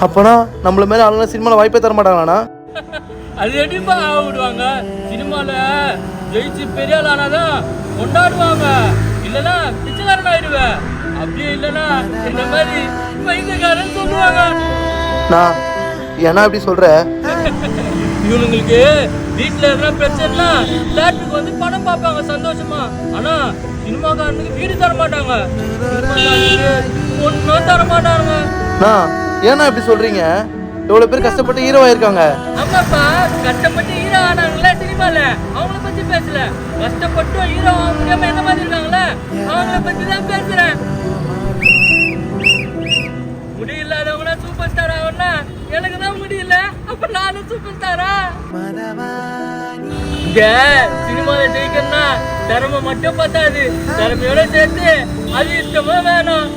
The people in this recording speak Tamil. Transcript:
அப்பனா நம்மள மேல ஆளுங்க சினிமால வாய்ப்பே தர மாட்டாங்களாண்ணா? அது எப்படிப்பா விடுவாங்க? சினிமால ஜெயிச்சு பெரிய ஆள் ஆனாதான் கொண்டாடுவாங்க, இல்லைன்னா பிச்சைக்காரன் ஆயிடுவேன். அப்படியே இல்லைன்னா இந்த மாதிரி வைத்தியக்காரன் சொல்லுவாங்க. நான் ஏன்னா இப்படி சொல்ற? இவனுங்களுக்கு வீட்டுல எதுனா பிரச்சனைனா தேட்டருக்கு வந்து படம் பார்ப்பாங்க சந்தோஷமா. ஆனா சினிமாக்காரனுக்கு வீடு தர மாட்டாங்க, ஒன்னும் தர மாட்டாங்க. ஏன்னா இப்படி சொல்றீங்க? எவ்வளவு பேர் கஷ்டப்பட்டு ஹீரோ ஆயிருக்காங்க. ஆமாப்பா, கஷ்டப்பட்டு ஹீரோ ஆனாங்களே சினிமால, அவங்கள பத்தி பேசல. கஷ்டப்பட்டு ஹீரோ ஆக முடியாம என்ன மாதிரி இருக்காங்களே அவங்கள பத்தி தான் பேசுறேன். முடியலாதவங்கள சூப்பர் ஸ்டார் ஆகணும்னா எனக்கு தான் முடியல, அப்ப நானும் சூப்பர் ஸ்டாரா? இங்க சினிமால ஜெயிக்கணும்னா திறமை மட்டும் பத்தாது, திறமையோட சேர்த்து அது இஷ்டமா வேணும்.